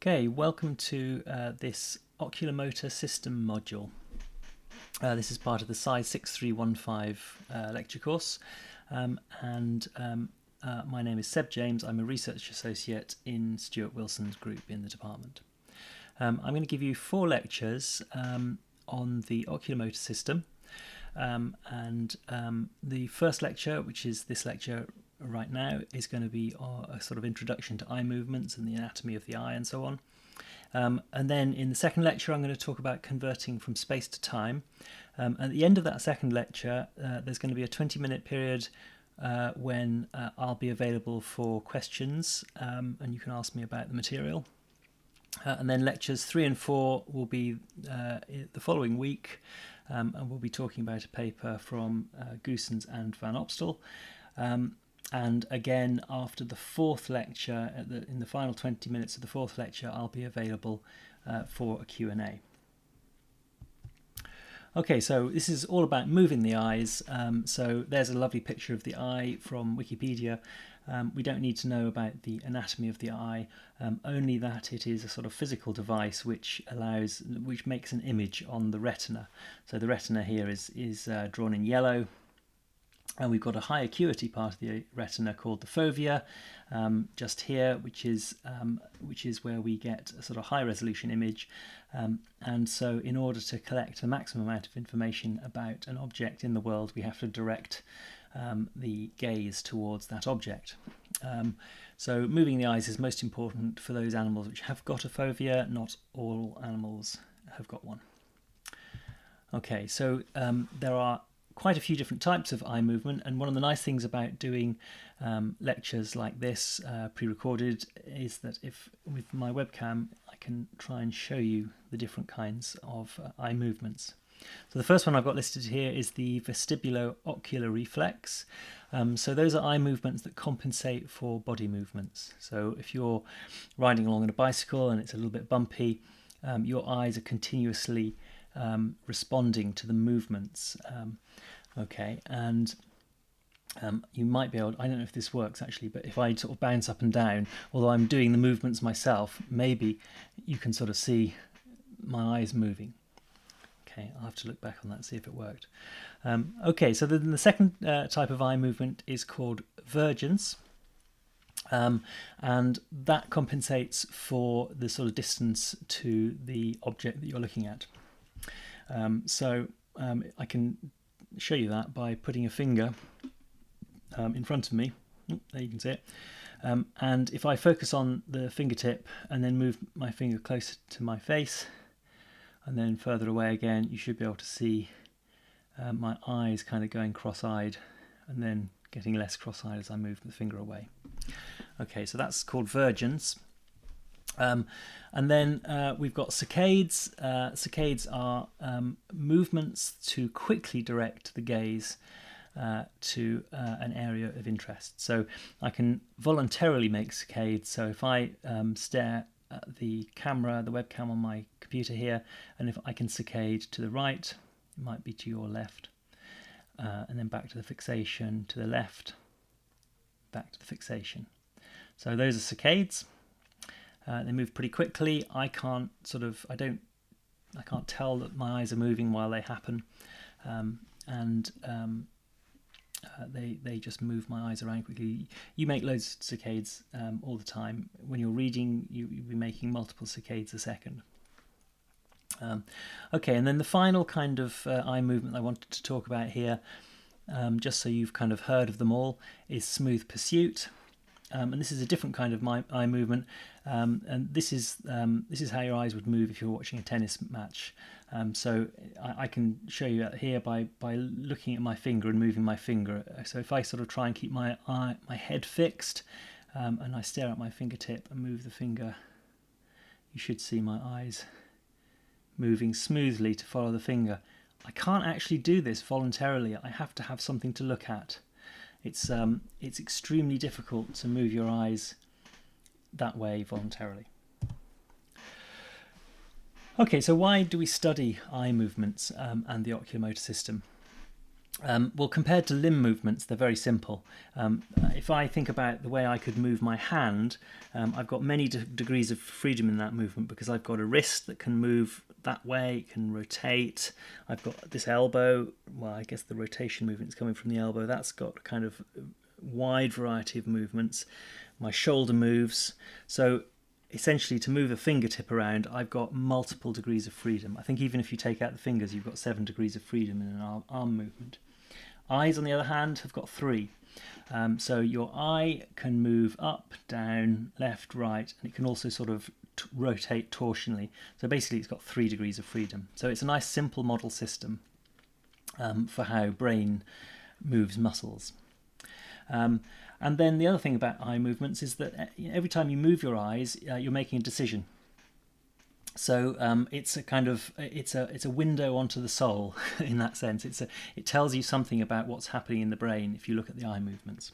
Okay, welcome to this Oculomotor system module. This is part of the PSY6315 lecture course, and my name is Seb James. I'm a research associate in Stuart Wilson's group in the department. I'm going to give you 4 lectures on the oculomotor system, and the first lecture, which is this lecture right now, is going to be a sort of introduction to eye movements and the anatomy of the eye and so on. And then in the second lecture, I'm going to talk about converting from space to time. At the end of that second lecture, there's going to be a 20-minute period when I'll be available for questions, and you can ask me about the material. And then lectures 3 and 4 will be the following week, and we'll be talking about a paper from Goossens and Van Opstal. And again, after the fourth lecture, in the final 20 minutes of the fourth lecture, I'll be available for a Q&A. Okay, so this is all about moving the eyes. So there's a lovely picture of the eye from Wikipedia. We don't need to know about the anatomy of the eye, only that it is a sort of physical device which makes an image on the retina. So the retina here is drawn in yellow. And we've got a high acuity part of the retina called the fovea, just here, which is where we get a sort of high resolution image. And so in order to collect the maximum amount of information about an object in the world, we have to direct the gaze towards that object. So moving the eyes is most important for those animals which have got a fovea. Not all animals have got one. Okay, so there are quite a few different types of eye movement, and one of the nice things about doing lectures like this pre-recorded is that if with my webcam I can try and show you the different kinds of eye movements. So the first one I've got listed here is the vestibulo-ocular reflex. So those are eye movements that compensate for body movements. So if you're riding along on a bicycle and it's a little bit bumpy, your eyes are continuously responding to the movements. Okay, and you might be able, I don't know if this works actually, but if I sort of bounce up and down, although I'm doing the movements myself, maybe you can sort of see my eyes moving. Okay, I'll have to look back on that and see if it worked. Okay, so then the second type of eye movement is called vergence. And that compensates for the sort of distance to the object that you're looking at. I can show you that by putting a finger in front of me. There you can see it. And if I focus on the fingertip and then move my finger closer to my face and then further away again, you should be able to see my eyes kind of going cross-eyed and then getting less cross-eyed as I move the finger away. Okay, so that's called vergence. And then we've got saccades. Saccades are movements to quickly direct the gaze to an area of interest. So I can voluntarily make saccades. So if I stare at the camera, the webcam on my computer here, and if I can saccade to the right, it might be to your left, and then back to the fixation, to the left, back to the fixation. So those are saccades. They move pretty quickly. I can't tell that my eyes are moving while they happen, they just move my eyes around quickly. You make loads of saccades all the time. When you're reading, you'll be making multiple saccades a second. Okay, and then the final kind of eye movement I wanted to talk about here, just so you've kind of heard of them all, is smooth pursuit. And this is a different kind of eye movement, and this is how your eyes would move if you're watching a tennis match. So I can show you that here by looking at my finger and moving my finger. So if I sort of try and keep my head fixed, and I stare at my fingertip and move the finger, you should see my eyes moving smoothly to follow the finger. I can't actually do this voluntarily. I have to have something to look at. It's extremely difficult to move your eyes that way voluntarily. Okay, so why do we study eye movements and the oculomotor system? Well, compared to limb movements, they're very simple. If I think about the way I could move my hand, I've got many degrees of freedom in that movement because I've got a wrist that can move that way, it can rotate. I've got this elbow, well, I guess the rotation movement is coming from the elbow. That's got a kind of wide variety of movements. My shoulder moves. So essentially, to move a fingertip around, I've got multiple degrees of freedom. I think even if you take out the fingers, you've got 7 degrees of freedom in an arm movement. Eyes, on the other hand, have got 3. So your eye can move up, down, left, right, and it can also sort of rotate torsionally. So basically it's got 3 degrees of freedom. So it's a nice simple model system for how brain moves muscles. And then the other thing about eye movements is that every time you move your eyes, you're making a decision. So it's a kind of it's a window onto the soul in that sense. It tells you something about what's happening in the brain if you look at the eye movements,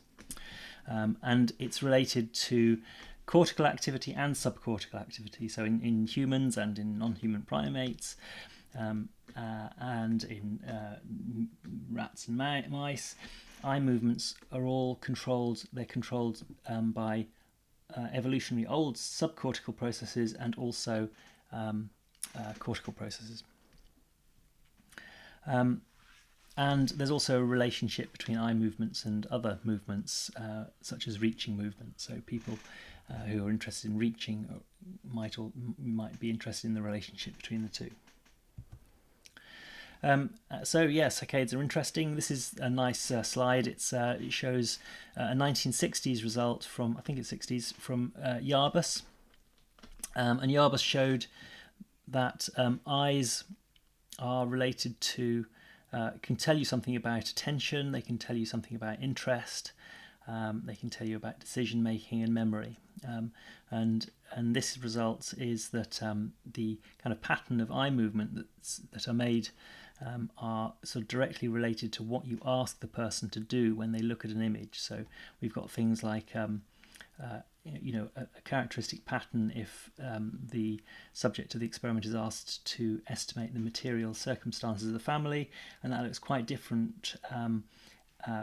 and it's related to cortical activity and subcortical activity. So in humans and in non-human primates, and in rats and mice, eye movements are all controlled. They're controlled by evolutionary old subcortical processes and also cortical processes. And there's also a relationship between eye movements and other movements, such as reaching movements. So people who are interested in reaching might be interested in the relationship between the two. So yeah, saccades are interesting. This is a nice slide. It shows a 1960s result from, I think it's 60s, from Yarbus. And Yarbus showed that eyes are related to, can tell you something about attention, they can tell you something about interest, they can tell you about decision making and memory. And this result is that the kind of pattern of eye movement that are made are sort of directly related to what you ask the person to do when they look at an image. So we've got things like a characteristic pattern if the subject of the experiment is asked to estimate the material circumstances of the family, and that looks quite different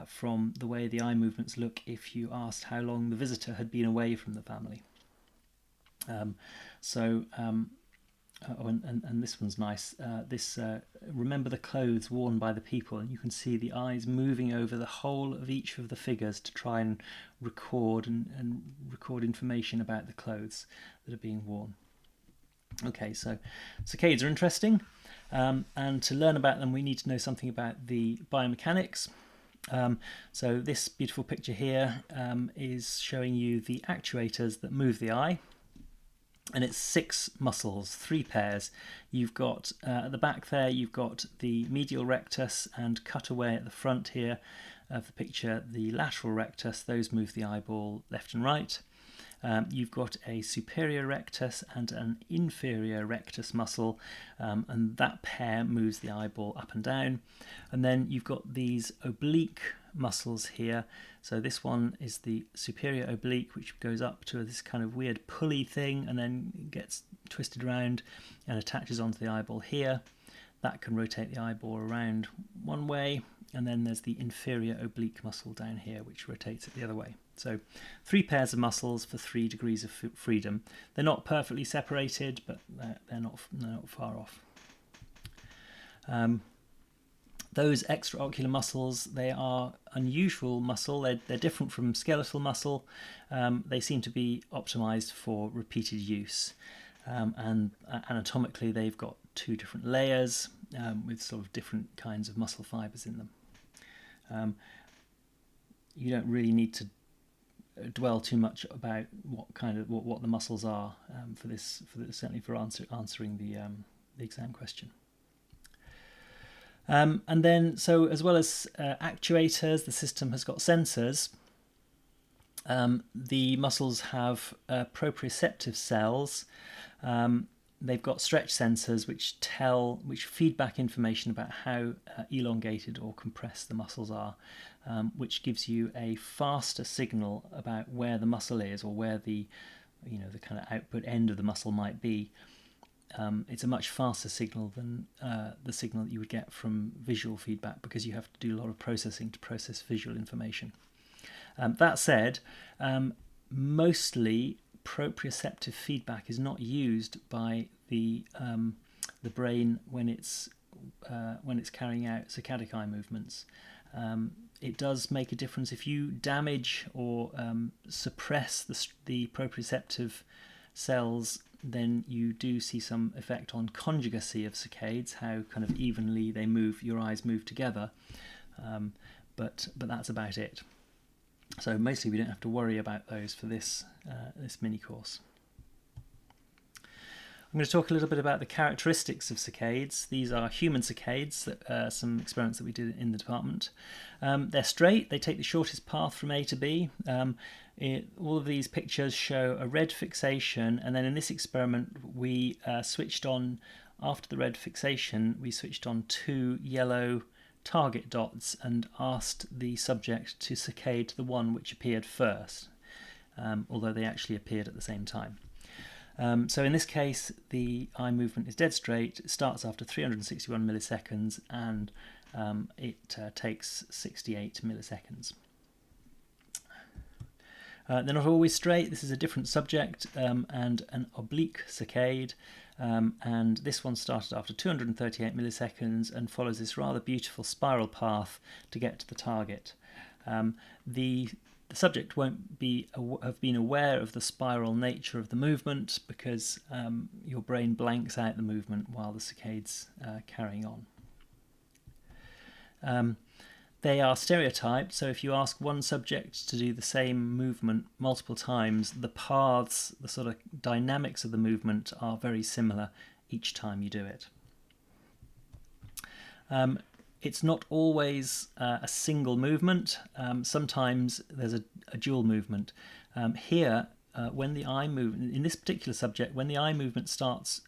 from the way the eye movements look if you asked how long the visitor had been away from the family. And this one's nice. Remember the clothes worn by the people, and you can see the eyes moving over the whole of each of the figures to try and record and record information about the clothes that are being worn. Okay, so saccades are interesting, and to learn about them we need to know something about the biomechanics. So this beautiful picture here is showing you the actuators that move the eye. And it's 6 muscles, 3 pairs. You've got at the back there, you've got the medial rectus, and cut away at the front here of the picture, the lateral rectus. Those move the eyeball left and right. You've got a superior rectus and an inferior rectus muscle, and that pair moves the eyeball up and down. And then you've got these oblique muscles here. So this one is the superior oblique, which goes up to this kind of weird pulley thing and then gets twisted around and attaches onto the eyeball here. That can rotate the eyeball around one way. And then there's the inferior oblique muscle down here, which rotates it the other way. So 3 pairs of muscles for 3 degrees of freedom. They're not perfectly separated, but they're not far off. Those extraocular muscles, they are unusual muscle. They're different from skeletal muscle. They seem to be optimized for repeated use. And anatomically, they've got 2 different layers with sort of different kinds of muscle fibers in them. You don't really need to dwell too much about what the muscles are for this, certainly for answering the exam question. And then, so as well as actuators, the system has got sensors. The muscles have proprioceptive cells. They've got stretch sensors which feed back information about how elongated or compressed the muscles are, which gives you a faster signal about where the muscle is or where the kind of output end of the muscle might be it's a much faster signal than the signal that you would get from visual feedback, because you have to do a lot of processing to process visual information. That said, mostly proprioceptive feedback is not used by the brain when it's carrying out saccadic eye movements. It does make a difference if you damage or suppress the proprioceptive cells. Then you do see some effect on conjugacy of saccades, how kind of evenly they move, your eyes move together, but that's about it. So mostly we don't have to worry about those for this mini course. I'm going to talk a little bit about the characteristics of saccades. These are human saccades, some experiments that we did in the department. They're straight, they take the shortest path from A to B. All of these pictures show a red fixation, and then in this experiment we switched on, after the red fixation, we switched on 2 yellow target dots and asked the subject to saccade the one which appeared first, although they actually appeared at the same time. So in this case, the eye movement is dead straight. It starts after 361 milliseconds, and it takes 68 milliseconds. They're not always straight. This is a different subject and an oblique saccade, and this one started after 238 milliseconds and follows this rather beautiful spiral path to get to the target. The subject won't have been aware of the spiral nature of the movement, because your brain blanks out the movement while the saccade's carrying on. They are stereotyped, so if you ask one subject to do the same movement multiple times, the paths, the sort of dynamics of the movement are very similar each time you do it. It's not always a single movement. Sometimes there's a dual movement. Here, when the eye movement, in this particular subject, when the eye movement starts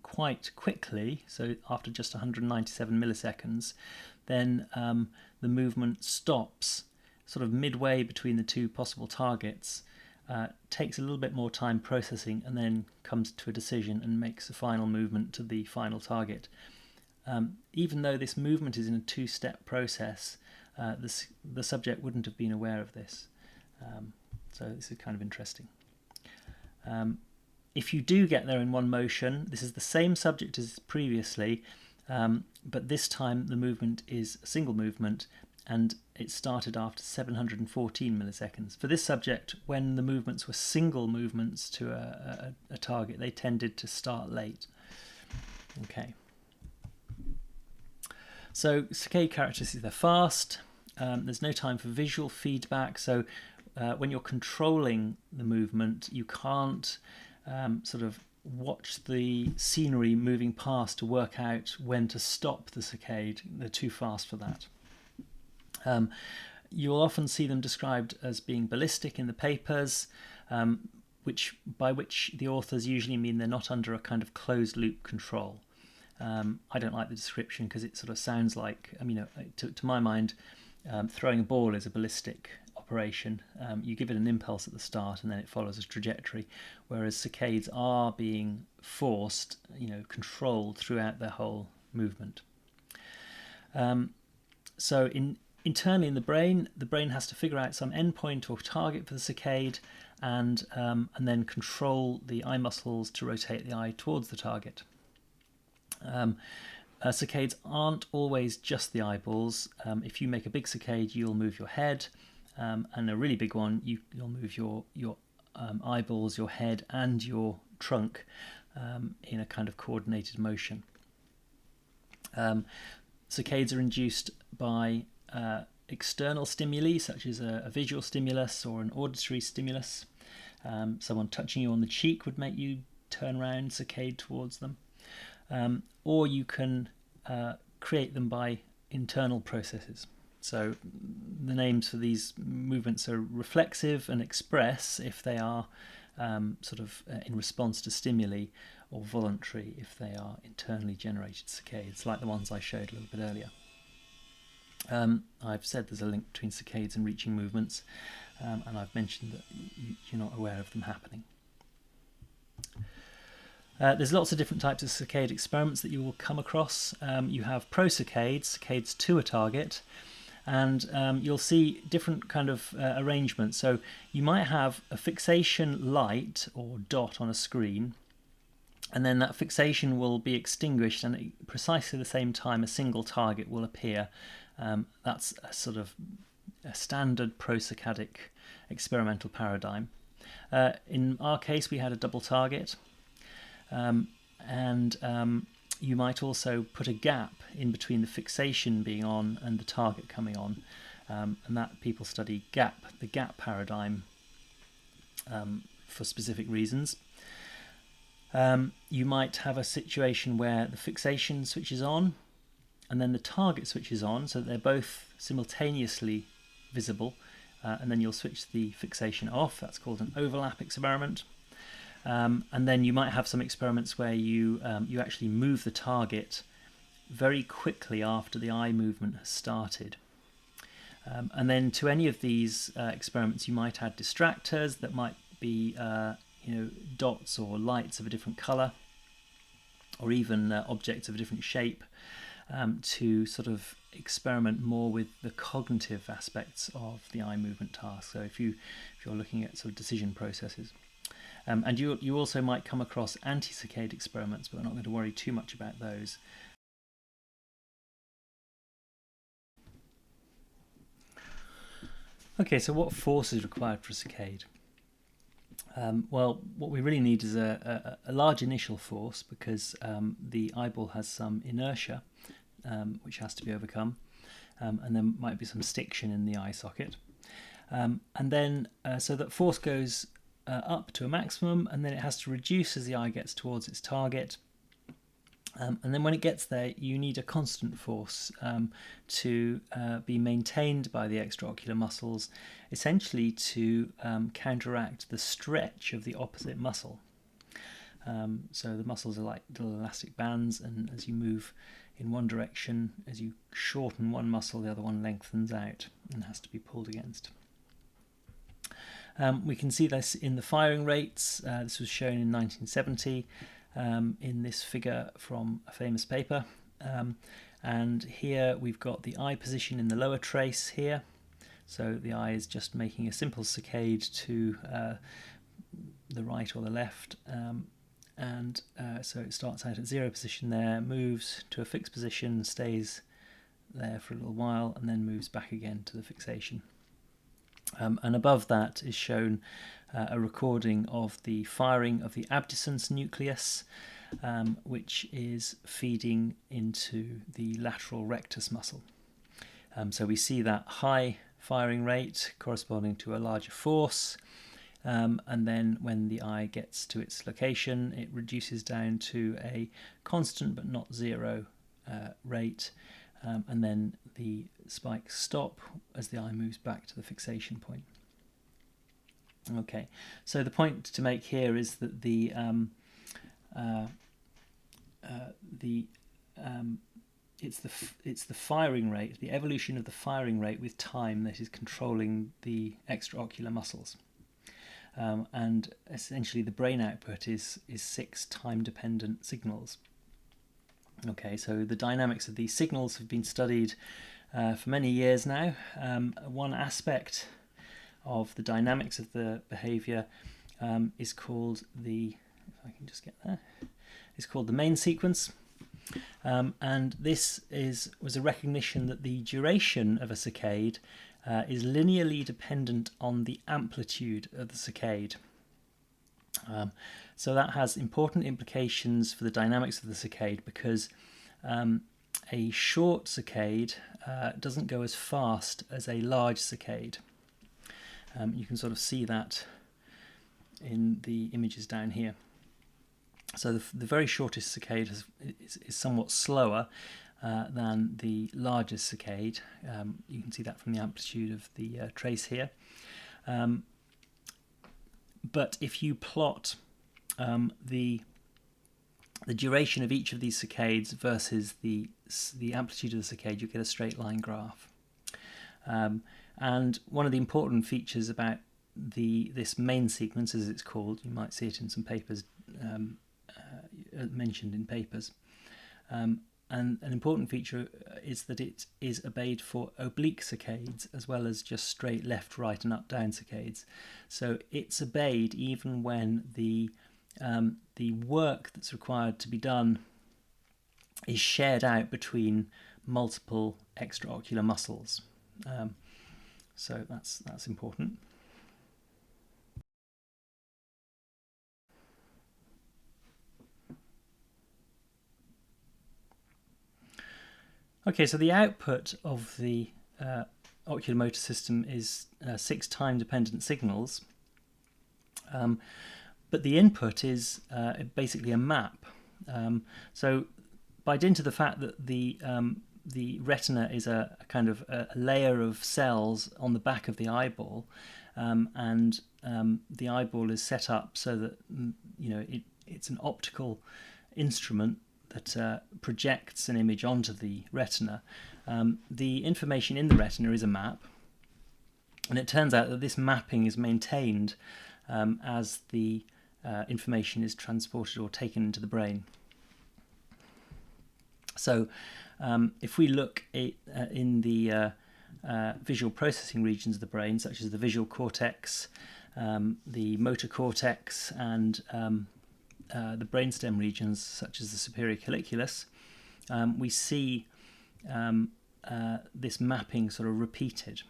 quite quickly, so after just 197 milliseconds, then the movement stops sort of midway between the two possible targets, takes a little bit more time processing, and then comes to a decision and makes a final movement to the final target. Even though this movement is in a two-step process, the subject wouldn't have been aware of this. So this is kind of interesting. If you do get there in one motion, this is the same subject as previously, but this time the movement is a single movement, and it started after 714 milliseconds. For this subject, when the movements were single movements to a target, they tended to start late. Okay. So saccade characteristics, they're fast. There's no time for visual feedback, so when you're controlling the movement, you can't sort of watch the scenery moving past to work out when to stop the saccade. They're too fast for that. You'll often see them described as being ballistic in the papers, by which the authors usually mean they're not under a kind of closed loop control. I don't like the description because it sort of sounds like, to my mind, throwing a ball is a ballistic operation. You give it an impulse at the start and then it follows a trajectory, whereas saccades are being forced, controlled throughout their whole movement. So internally in the brain has to figure out some endpoint or target for the saccade, and then control the eye muscles to rotate the eye towards the target. Saccades aren't always just the eyeballs. If you make a big saccade, you'll move your head, and a really big one, you'll move your eyeballs, your head, and your trunk in a kind of coordinated motion. Saccades are induced by external stimuli, such as a visual stimulus or an auditory stimulus. Someone touching you on the cheek would make you turn around, saccade towards them. Or you can create them by internal processes. So the names for these movements are reflexive and express if they are sort of in response to stimuli, or voluntary if they are internally generated saccades, like the ones I showed a little bit earlier. I've said there's a link between saccades and reaching movements, and I've mentioned that you're not aware of them happening. There's lots of different types of saccade experiments that you will come across. You have prosaccades, saccades to a target, and you'll see different kind of arrangements. So you might have a fixation light or dot on a screen, and then that fixation will be extinguished, and at precisely the same time a single target will appear. That's a sort of a standard prosaccadic experimental paradigm. In our case, we had a double target, and you might also put a gap in between the fixation being on and the target coming on, and that people study the gap paradigm for specific reasons. You might have a situation where the fixation switches on and then the target switches on, so that they're both simultaneously visible, and then you'll switch the fixation off. That's called an overlap experiment. And then you might have some experiments where you actually move the target very quickly after the eye movement has started. And then to any of these experiments, you might add distractors that might be dots or lights of a different colour, or even objects of a different shape, to sort of experiment more with the cognitive aspects of the eye movement task. So if you're looking at sort of decision processes. And you also might come across anti-saccade experiments, but we're not going to worry too much about those. Okay, so what force is required for a saccade? Well, what we really need is a large initial force, because the eyeball has some inertia which has to be overcome, and there might be some stiction in the eye socket. And then so that force goes up to a maximum, and then it has to reduce as the eye gets towards its target. And then when it gets there, you need a constant force to be maintained by the extraocular muscles, essentially to counteract the stretch of the opposite muscle. So the muscles are like little elastic bands, and as you move in one direction, as you shorten one muscle, the other one lengthens out and has to be pulled against. We can see this in the firing rates. This was shown in 1970 in this figure from a famous paper. And here we've got the eye position in the lower trace here. So the eye is just making a simple saccade to the right or the left. So it starts out at 0 position there, moves to a fixed position, stays there for a little while, and then moves back again to the fixation. And above that is shown a recording of the firing of the abducens nucleus, which is feeding into the lateral rectus muscle. So we see that high firing rate corresponding to a larger force, and then when the eye gets to its location, it reduces down to a constant but not 0 rate. And then the spikes stop as the eye moves back to the fixation point. Okay, so the point to make here is that it's the firing rate, the evolution of the firing rate with time, that is controlling the extraocular muscles. And essentially the brain output is 6 time-dependent signals. Okay, so the dynamics of these signals have been studied for many years now. One aspect of the dynamics of the behaviour is called it's called the main sequence. And this was a recognition that the duration of a saccade is linearly dependent on the amplitude of the saccade. So that has important implications for the dynamics of the saccade, because a short saccade doesn't go as fast as a large saccade. You can sort of see that in the images down here. So the very shortest saccade is somewhat slower than the largest saccade. You can see that from the amplitude of the trace here. But if you plot the duration of each of these saccades versus the amplitude of the saccade, you get a straight line graph. And one of the important features about this main sequence, as it's called, you might see it in some papers mentioned in papers. And an important feature is that it is obeyed for oblique saccades as well as just straight left, right and up, down saccades. So it's obeyed even when the work that's required to be done is shared out between multiple extraocular muscles. So that's important. Okay, so the output of the oculomotor system is 6 time-dependent signals, but the input is basically a map. So by dint of the fact that the retina is a kind of a layer of cells on the back of the eyeball, and the eyeball is set up so that it's an optical instrument that projects an image onto the retina. The information in the retina is a map, and it turns out that this mapping is maintained as the information is transported or taken into the brain. So if we look in the visual processing regions of the brain, such as the visual cortex, the motor cortex, and the brainstem regions, such as the superior colliculus, we see this mapping sort of repeated.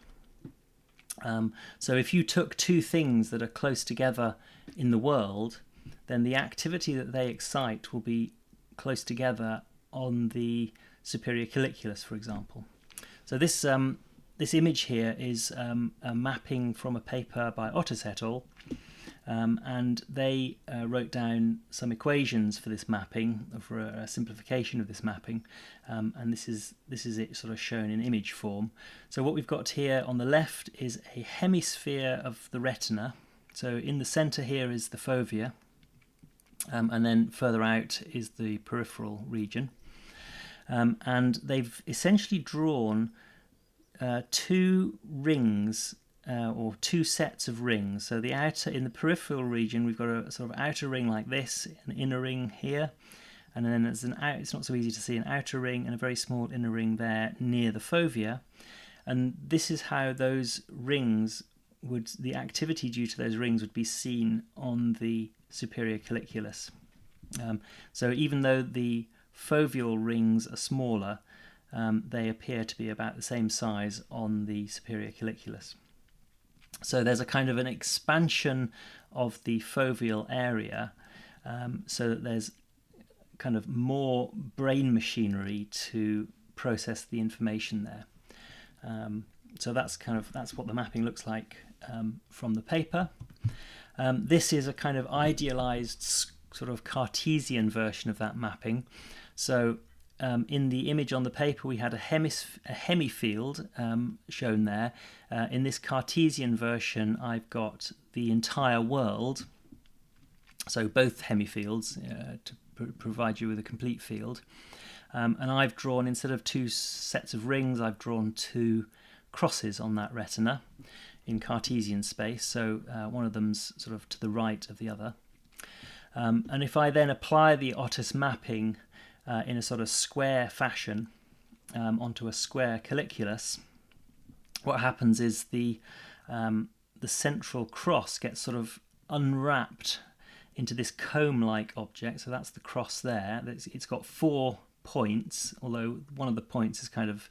So if you took two things that are close together in the world, then the activity that they excite will be close together on the superior colliculus, for example. So this image here is a mapping from a paper by Otis et al. And they wrote down some equations for this mapping, for a simplification of this mapping, and this is it sort of shown in image form. So what we've got here on the left is a hemisphere of the retina. So in the center here is the fovea, and then further out is the peripheral region, and they've essentially drawn two rings, or two sets of rings. So the outer, in the peripheral region, we've got a sort of outer ring like this, an inner ring here, and then there's it's not so easy to see, an outer ring and a very small inner ring there near the fovea. And this is how those rings the activity due to those rings would be seen on the superior colliculus. So even though the foveal rings are smaller, they appear to be about the same size on the superior colliculus. So there's a kind of an expansion of the foveal area, so that there's kind of more brain machinery to process the information there. So that's what the mapping looks like from the paper. This is a kind of idealized sort of Cartesian version of that mapping. So in the image on the paper, we had a hemifield shown there. In this Cartesian version, I've got the entire world, so both hemifields, to provide you with a complete field. And I've drawn, instead of two sets of rings, I've drawn two crosses on that retina in Cartesian space, so one of them's sort of to the right of the other. And if I then apply the Otis mapping in a sort of square fashion onto a square colliculus, what happens is the central cross gets sort of unwrapped into this comb-like object. So that's the cross there. It's got 4 points, although one of the points is kind of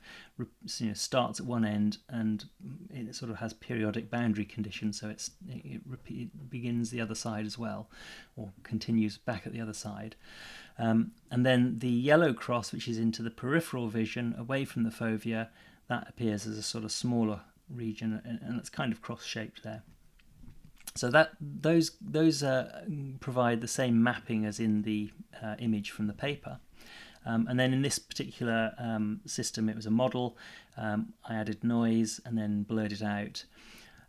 starts at one end and it sort of has periodic boundary conditions, so it begins the other side as well, or continues back at the other side. And then the yellow cross, which is into the peripheral vision away from the fovea, that appears as a sort of smaller region, and it's kind of cross-shaped there. So those provide the same mapping as in the image from the paper. And then in this particular system, it was a model. I added noise and then blurred it out.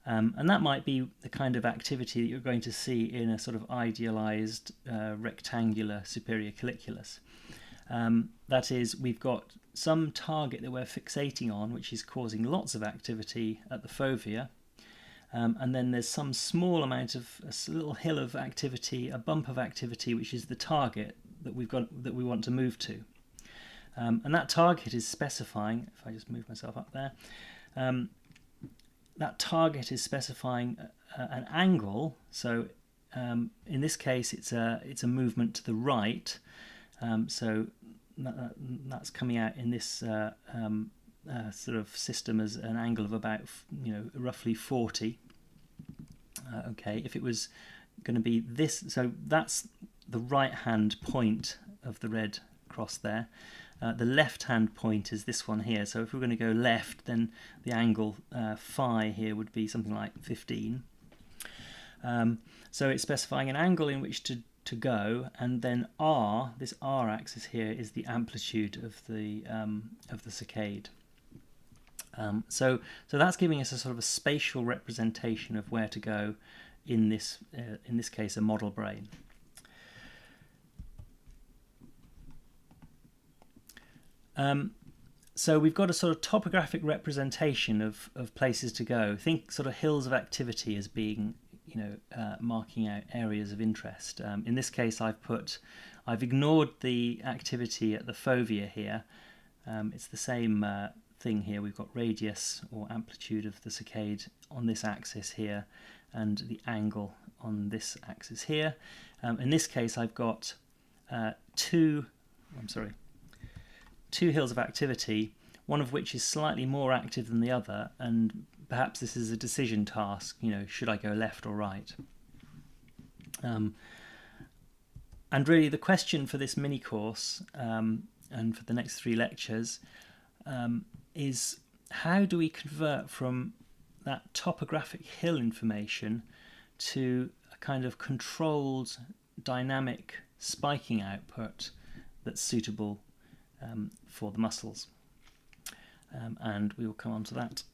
And that might be the kind of activity that you're going to see in a sort of idealized rectangular superior colliculus. That is, we've got some target that we're fixating on, which is causing lots of activity at the fovea. And then there's some small amount of, a little hill of activity, a bump of activity, which is the target that we want to move to. And that target is specifying, if I just move myself up there, that target is specifying an angle. So in this case, it's a movement to the right. So that's coming out in this sort of system as an angle of about, roughly 40. Okay, if it was going to be this, so that's the right hand point of the red cross there. The left hand point is this one here. So if we're going to go left, then the angle phi here would be something like 15. So it's specifying an angle in which to go, and then r, this r axis here, is the amplitude of the saccade. So that's giving us a sort of a spatial representation of where to go in this case, a model brain. So we've got a sort of topographic representation of places to go. Think sort of hills of activity as being, marking out areas of interest. In this case, I've ignored the activity at the fovea here. It's the same thing here. We've got radius or amplitude of the saccade on this axis here, and the angle on this axis here. In this case, I've got two hills of activity, one of which is slightly more active than the other, and perhaps this is a decision task, should I go left or right? And really the question for this mini course and for the next 3 lectures is, how do we convert from that topographic hill information to a kind of controlled dynamic spiking output that's suitable for the muscles? And we will come on to that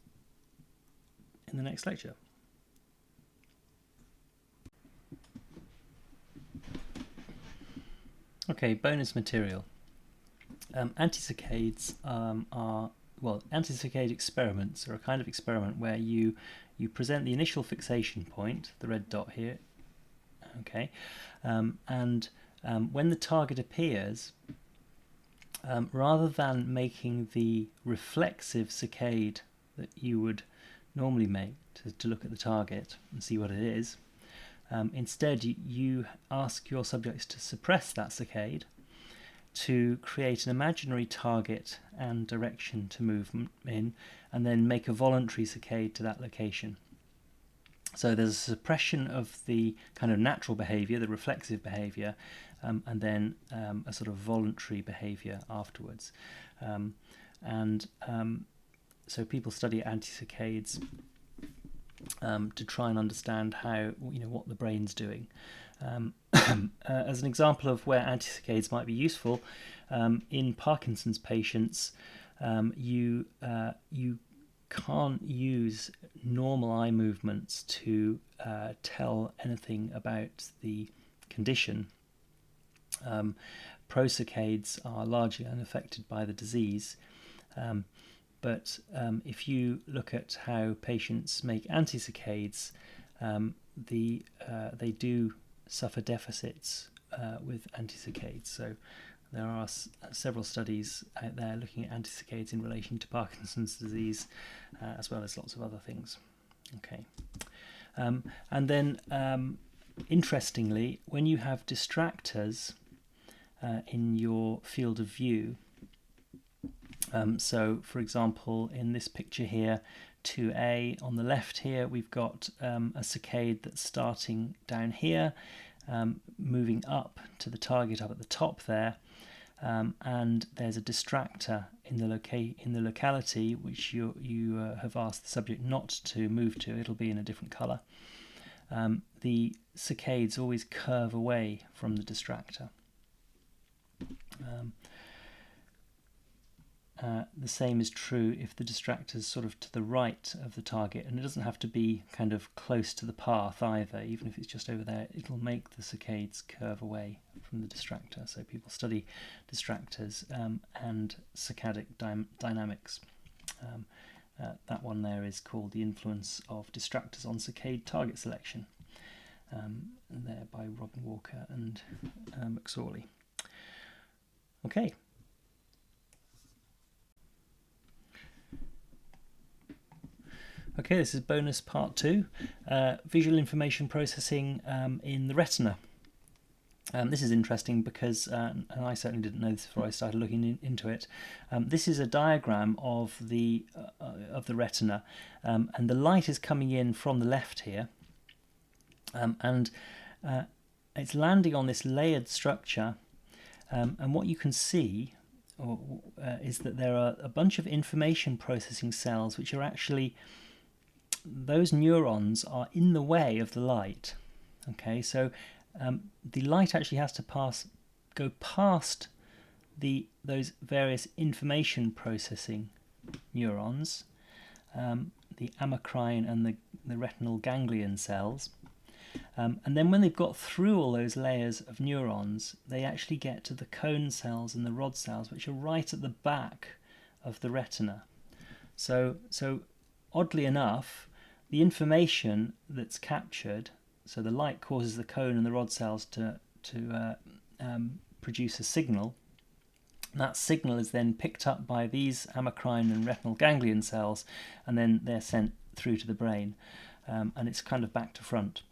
in the next lecture. Okay, bonus material. Antisaccades antisaccade experiments are a kind of experiment where you present the initial fixation point, the red dot here, okay, and when the target appears, rather than making the reflexive saccade that you would normally make to look at the target and see what it is, instead you ask your subjects to suppress that saccade to create an imaginary target and direction to move in, and then make a voluntary saccade to that location. So there's a suppression of the kind of natural behaviour, the reflexive behaviour, and then a sort of voluntary behaviour afterwards. So people study antisaccades to try and understand how, what the brain's doing. As an example of where antisaccades might be useful, in Parkinson's patients, you can't use normal eye movements to tell anything about the condition. Prosaccades are largely unaffected by the disease, but if you look at how patients make antisaccades, they do suffer deficits with antisaccades. So there are several studies out there looking at antisaccades in relation to Parkinson's disease, as well as lots of other things. Okay, and then interestingly, when you have distractors in your field of view, so for example in this picture here, 2A on the left here, we've got a saccade that's starting down here, moving up to the target up at the top there, and there's a distractor in the locality which you have asked the subject not to move to. It'll be in a different colour. The saccades always curve away from the distractor. The same is true if the distractor is sort of to the right of the target, and it doesn't have to be kind of close to the path either. Even if it's just over there, it'll make the saccades curve away from the distractor. So people study distractors and saccadic dynamics. That one there is called The Influence of Distractors on Saccade Target Selection, and there by Robin Walker and McSorley. Okay. Okay, this is bonus part 2, visual information processing in the retina. This is interesting because, and I certainly didn't know this before I started looking into it. This is a diagram of the retina, and the light is coming in from the left here, and it's landing on this layered structure, and what you can see is that there are a bunch of information processing cells which are actually, those neurons are in the way of the light. Okay, so the light actually has to go past those various information processing neurons, the amacrine and the retinal ganglion cells, and then when they've got through all those layers of neurons, they actually get to the cone cells and the rod cells, which are right at the back of the retina. So oddly enough, the information that's captured, so the light causes the cone and the rod cells to produce a signal. That signal is then picked up by these amacrine and retinal ganglion cells, and then they're sent through to the brain, and it's kind of back to front.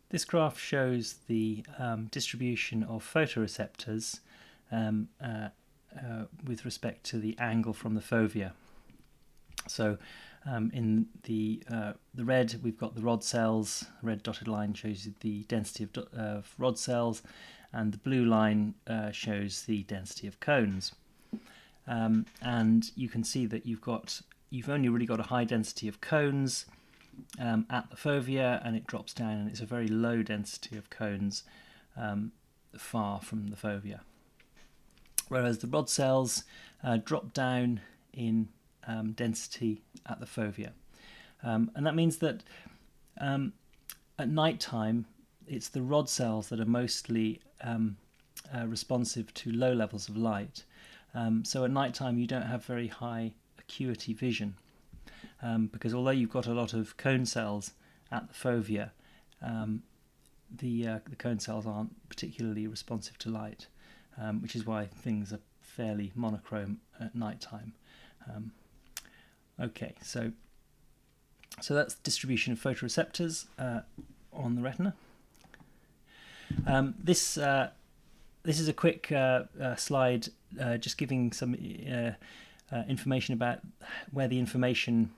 This graph shows the distribution of photoreceptors with respect to the angle from the fovea. So in the red, we've got the rod cells. The red dotted line shows you the density of rod cells, and the blue line shows the density of cones. And you can see that you've only really got a high density of cones at the fovea, and it drops down, and it's a very low density of cones far from the fovea. Whereas the rod cells drop down in density at the fovea. And that means that at night time, it's the rod cells that are mostly responsive to low levels of light. So at night time, you don't have very high acuity vision. Because although you've got a lot of cone cells at the fovea, the cone cells aren't particularly responsive to light, which is why things are fairly monochrome at night time. Okay, so that's the distribution of photoreceptors on the retina. This is a quick slide just giving some information about where the information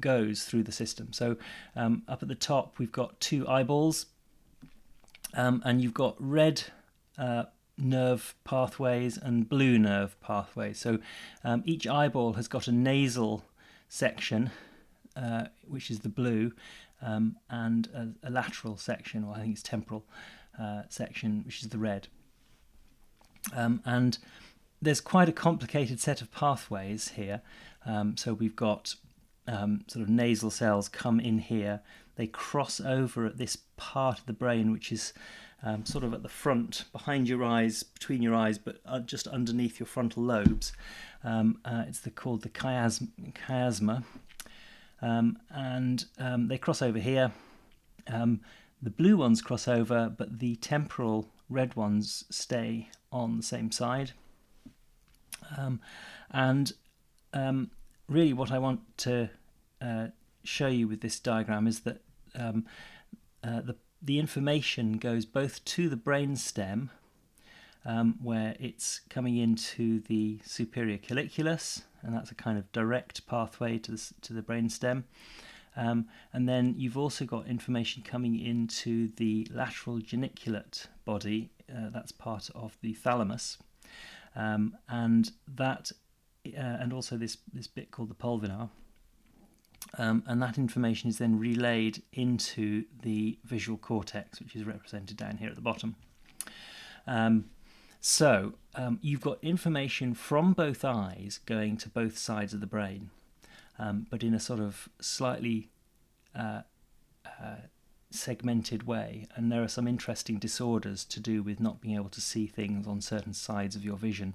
goes through the system. So up at the top we've got two eyeballs, and you've got red nerve pathways and blue nerve pathways. So each eyeball has got a nasal section, which is the blue, and a lateral section, or I think it's temporal section, which is the red. And there's quite a complicated set of pathways here. So we've got sort of nasal cells come in here. They cross over at this part of the brain, which is sort of at the front, behind your eyes, between your eyes, but just underneath your frontal lobes. It's called the chiasma. And they cross over here. The blue ones cross over, but the temporal red ones stay on the same side. And really what I want to show you with this diagram is that the information goes both to the brain stem, where it's coming into the superior colliculus, and that's a kind of direct pathway to the brain stem. And then you've also got information coming into the lateral geniculate body, that's part of the thalamus, and also this bit called the pulvinar. And that information is then relayed into the visual cortex, which is represented down here at the bottom. So you've got information from both eyes going to both sides of the brain, but in a sort of slightly segmented way. And there are some interesting disorders to do with not being able to see things on certain sides of your vision.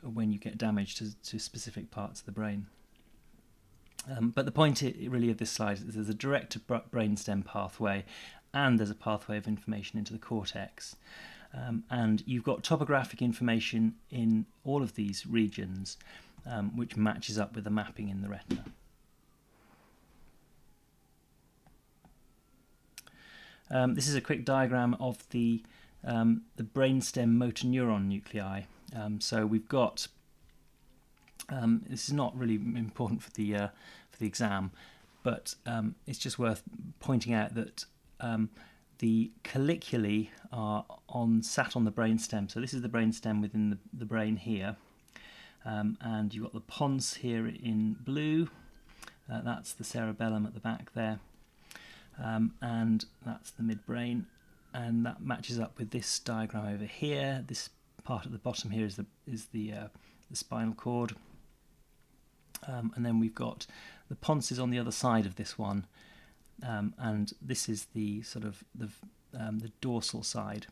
when you get damage to specific parts of the brain. But the point really of this slide is there's a direct brainstem pathway, and there's a pathway of information into the cortex. And you've got topographic information in all of these regions, which matches up with the mapping in the retina. This is a quick diagram of the brainstem motor neuron nuclei. So we've got, this is not really important for the exam, but it's just worth pointing out that the colliculi are sat on the brainstem. So this is the brainstem within the brain here, and you've got the pons here in blue. That's the cerebellum at the back there, and that's the midbrain, and that matches up with this diagram over here. This part at the bottom here is the spinal cord, and then we've got the pons is on the other side of this one. And this is the sort of the dorsal side,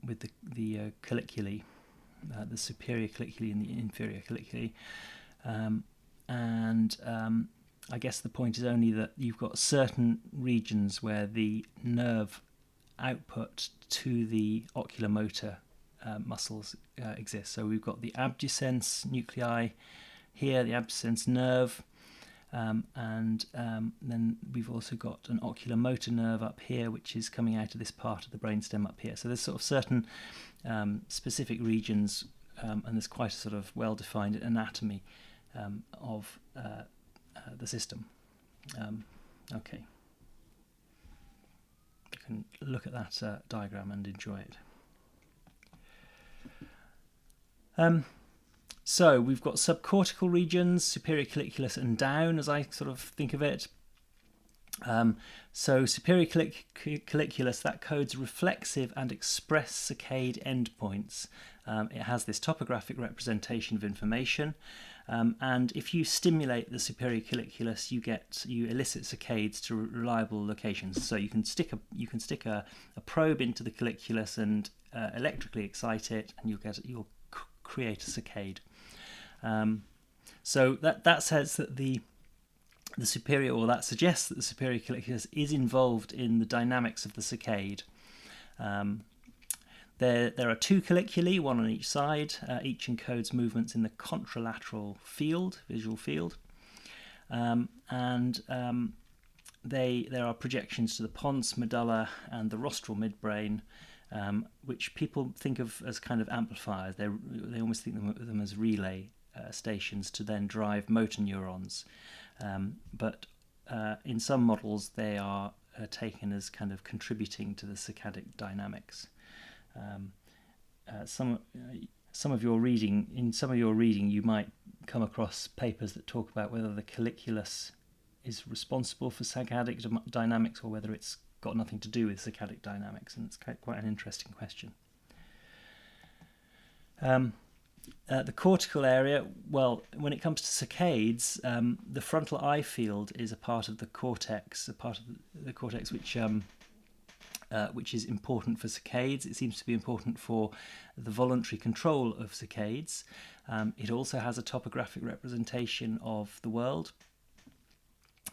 with the colliculi, the superior colliculi and the inferior colliculi, and I guess the point is only that you've got certain regions where the nerve output to the oculomotor muscles exists. So we've got the abducens nuclei here, the abducens nerve. And then we've also got an oculomotor nerve up here, which is coming out of this part of the brainstem up here. So there's sort of certain specific regions, and there's quite a sort of well-defined anatomy of the system. Okay, you can look at that diagram and enjoy it. So we've got subcortical regions, superior colliculus and down, as I sort of think of it. So superior colliculus, that codes reflexive and express saccade endpoints. It has this topographic representation of information, and if you stimulate the superior colliculus, you elicit saccades to reliable locations. So you can stick a probe into the colliculus and electrically excite it, and you'll create a saccade. So that says that the superior, or that suggests that the superior colliculus is involved in the dynamics of the saccade. There are two colliculi, one on each side. Each encodes movements in the contralateral field, visual field, and there are projections to the pons, medulla, and the rostral midbrain, which people think of as kind of amplifiers. They almost think of them as relay stations to then drive motor neurons, but in some models they are taken as kind of contributing to the saccadic dynamics. Some of your reading, you might come across papers that talk about whether the colliculus is responsible for saccadic dynamics or whether it's got nothing to do with saccadic dynamics, and it's quite an interesting question. The cortical area, well, when it comes to saccades, the frontal eye field is a part of the cortex, which is important for saccades. It seems to be important for the voluntary control of saccades. It also has a topographic representation of the world,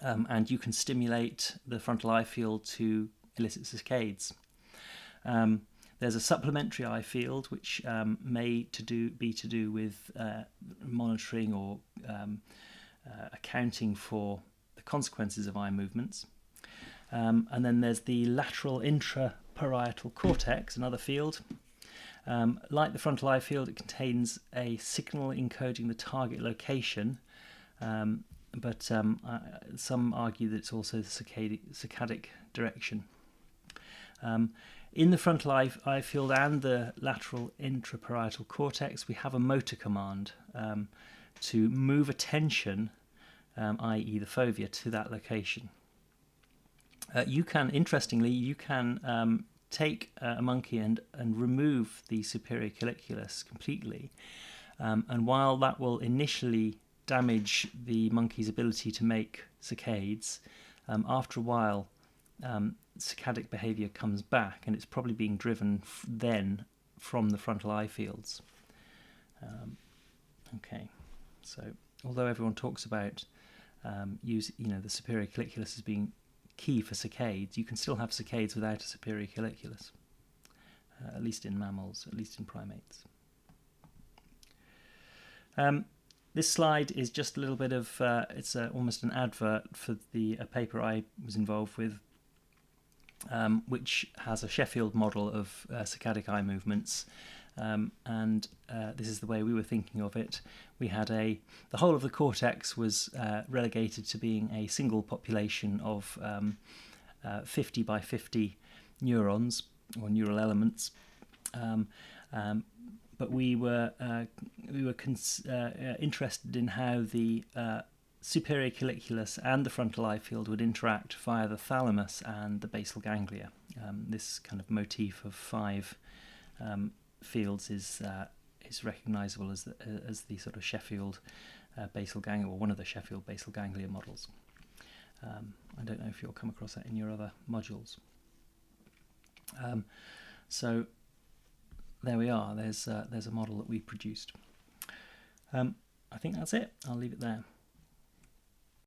and you can stimulate the frontal eye field to elicit saccades. There's a supplementary eye field which may be to do with monitoring or accounting for the consequences of eye movements. And then there's the lateral intraparietal cortex, another field. Like the frontal eye field, it contains a signal encoding the target location, but some argue that it's also the saccadic direction. In the frontal eye field and the lateral intraparietal cortex, we have a motor command to move attention, i.e. the fovea, to that location. Interestingly, you can take a monkey and remove the superior colliculus completely, and while that will initially damage the monkey's ability to make saccades, after a while saccadic behaviour comes back, and it's probably being driven then from the frontal eye fields. Okay, so although everyone talks about the superior colliculus as being key for saccades, you can still have saccades without a superior colliculus, at least in mammals, at least in primates. This slide is just a little bit of, it's almost an advert for a paper I was involved with, which has a Sheffield model of saccadic eye movements. And this is the way we were thinking of it. We had the whole of the cortex was relegated to being a single population of 50 by 50 neurons or neural elements, but we were interested in how the superior colliculus and the frontal eye field would interact via the thalamus and the basal ganglia. This kind of motif of 5 fields is recognisable as the sort of Sheffield basal ganglia, or one of the Sheffield basal ganglia models. I don't know if you'll come across that in your other modules. So there we are. There's a model that we produced. I think that's it. I'll leave it there.